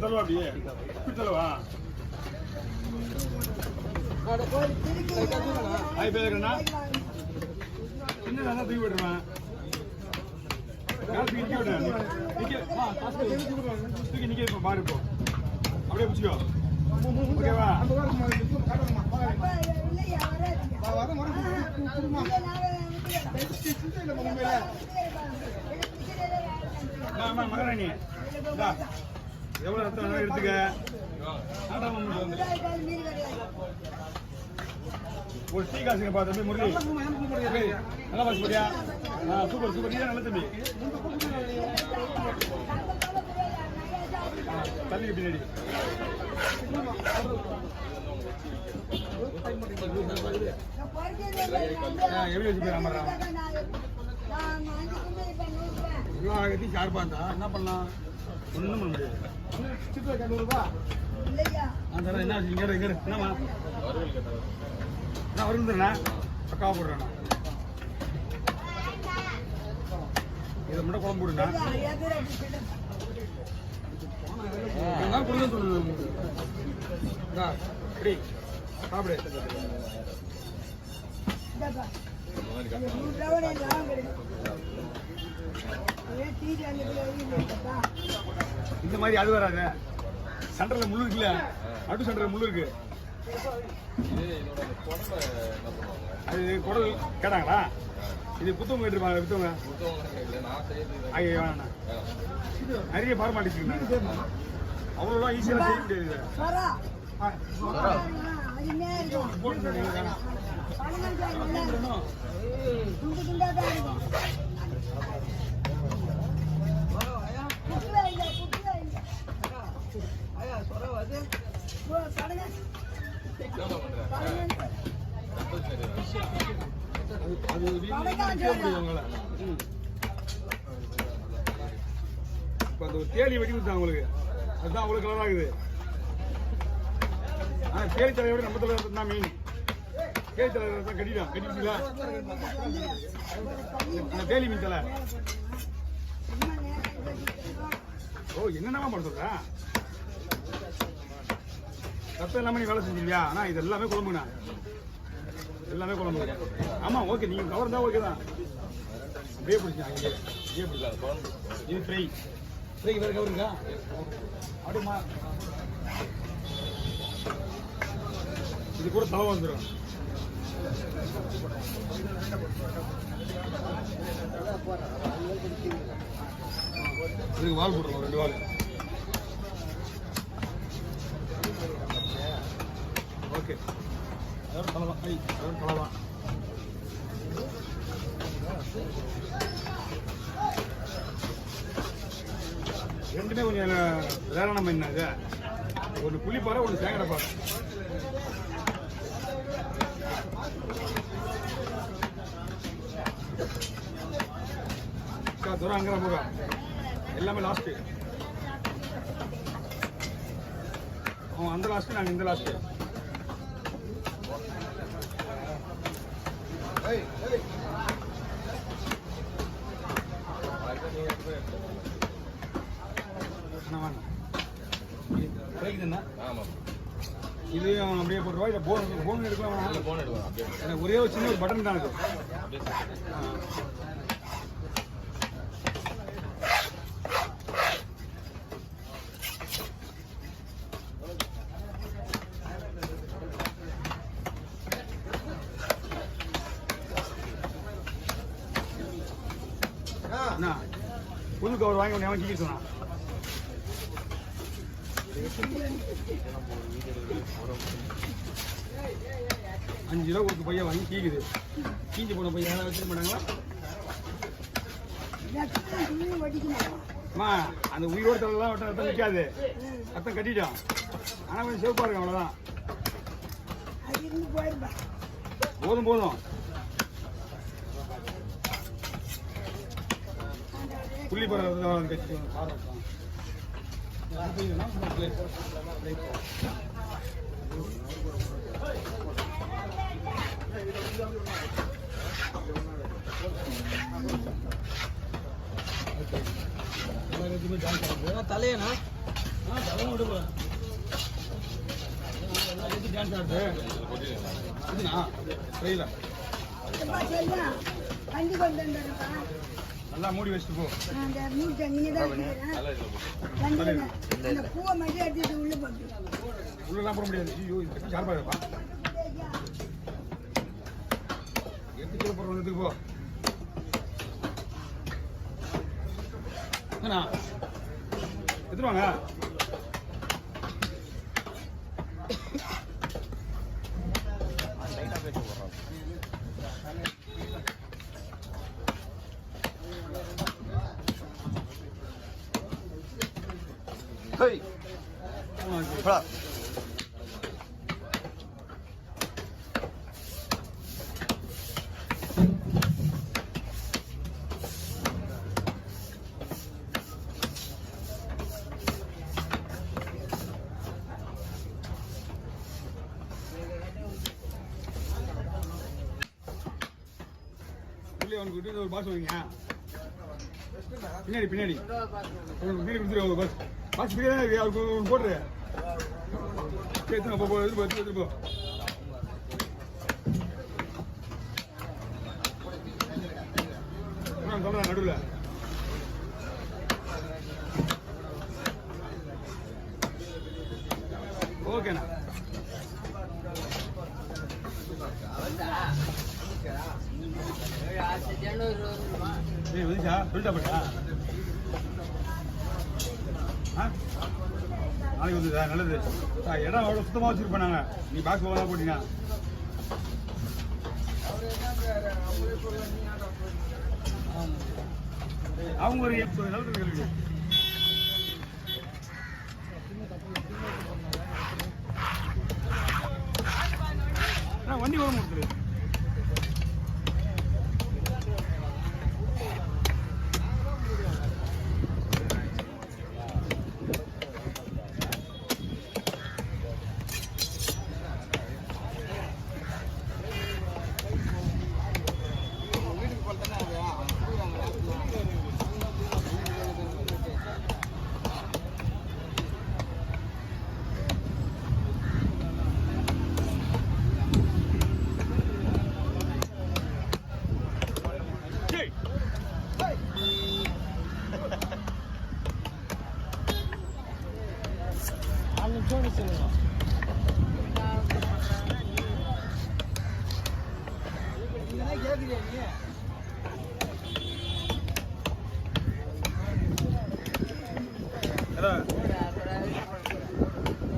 தள்ளுவா அப்படியே இப்படி தள்ளுவா ஆய் பேருக்கண்ணா என்ன தூக்கி விட்டுருவேன் தூக்கி விடுறேன் தூக்கி நிக்க இப்போ பாரு இப்போ அப்படியே பிடிச்சிக்கோ ஓகேவா மகாராணி எவ்வளவு ரத்தம் எடுத்துக்க ஒரு டீ காசுங்க பா தம்பி முரளி நல்லா பாஸ் போறியா சூப்பர் சூப்பர் நீ தான் நல்ல தம்பி தள்ளி பின்னாடி எப்படி வச்சு போய் அமர்றான் ஷார்பா இருந்தா என்ன பண்ணலாம் ஒன்றும் பண்ண முடியாது என்ன இங்க என்னமா நான் வருந்துண்ணா பக்காவா போடுறேண்ணா இதை மட்டும் குழம்பு போடுண்ணா கொடுங்க சொல்லுங்க சாப்பிடு இந்த மாதிரி அது வராது சென்டர்ல முள்ளு இருக்குல்ல அடு சென்டர்ல முள்ளு இருக்கு அது குடல் கேட்டாங்களா இது புத்தகம் கேட்டுருப்பாங்க வித்தவங்க ஐயா வேணா நிறைய ஃபார்மாலிட்டிஸ் இருக்கு அவ்வளோ ஈஸியாக செய்ய முடியாது இப்போ அந்த ஒரு தேடி வெட்டி கொடுத்தாங்க உங்களுக்கு அதுதான் அவ்வளோ கலர் ஆகுது ஆனால் தேடி தலையோட நம்ம தலைவர் தான் மெயின் தேடி தலைவர் தான் கட்டிடலாம் கட்டிட்டீங்களா அந்த தேலி மீன் தலை ஓ என்னென்னமா பண்ண சொல்ற ரத்தம் எல்லாமே நீ வேலை செஞ்சிருவியா ஆனால் இது எல்லாமே குழம்புண்ணா எல்லாமே குழம்பு ஆமாம் ஓகே நீங்கள் கவர் தான் ஓகே தான் அப்படியே பிடிச்சாங்க அப்படியே பிடிச்சா இது ஃப்ரை ஃப்ரைக்கு வேறு கவர் இருக்கா அப்படிமா இது கூட தலை வந்துடும் இதுக்கு வால் போட்டுருவோம் 2 வால் ஓகே அதோட தலைதான் அதோட தலைதான் ரெண்டுமே கொஞ்சம் வேளாண் மீன் இது ஒன்று புளிப்பாறை ஒன்று சேங்கடப்பாறை தூரம் அங்கே போக எல்லாமே லாஸ்ட்டு அவன் அந்த லாஸ்ட்டு நாங்கள் இந்த லாஸ்ட்டு இது அப்படியே போட்டுருவா இல்லை போன் எடுக்கலாம் எனக்கு ஒரே ஒரு சின்ன ஒரு பட்டன் தான் இருக்கு புது கவர் வாங்கி ஒன்று கீழே சொன்னான் 5 கிலோ கொடுத்து பையன் வாங்கி கீக்குது கீஞ்சி போன பையன் யாராவது வச்சுக்க மாட்டாங்களா அம்மா அந்த உயிரோட தலைலாம் ரத்தம் நிற்காது ரத்தம் கட்டிட்டோம் ஆனால் கொஞ்சம் சிவப்பா இருக்கும் அவ்வளோதான் போதும் போதும் புள்ளி பறவை கட்சி தலையனா விடுங்க டான்ஸ் ஆடுது இதுனா ட்ரைல நல்லா மூடி வச்சுட்டு போ உள்ளலாம் போட முடியாது ஐயோ இது ஷார்ப்பா இருப்பா எடுத்து போற ஒண்ணுக்கு போ என்ன எடுத்துவாங்க Hey. Pula. உனக்கு ஒரு பாஸ் வைங்க பின்னாடி பின்னாடி பின்னாடி கொடுத்துருவோம் ஒரு பாஸ் பாஸ் பின்னாடி இருக்கு அவருக்கு போட்டுரு எடுத்துங்க போ எடுத்து போ சொல்றேன் நடுவில் ஓகேண்ணா வந்துச்சா சொல்லிட்டா போட்டா நாளைக்கு வந்துதா நல்லது இடம் அவ்வளோ சுத்தமாக வச்சுருப்பேன் நாங்கள் நீ பாக்ஸ் போகலாம் போட்டீங்கன்னா அவங்க ஒரு நல்லது கேள்வி வண்டி வர முடியுது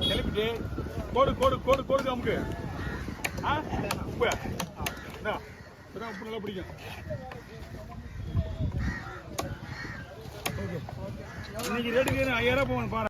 எழுப்பிட்டு கோடு கோடு கோடு கோடு நமக்கு உப்பு உப்பு நல்லா பிடிக்கும் இன்னைக்கு ரேட்டுக்கு 5000 போகணும் பாரு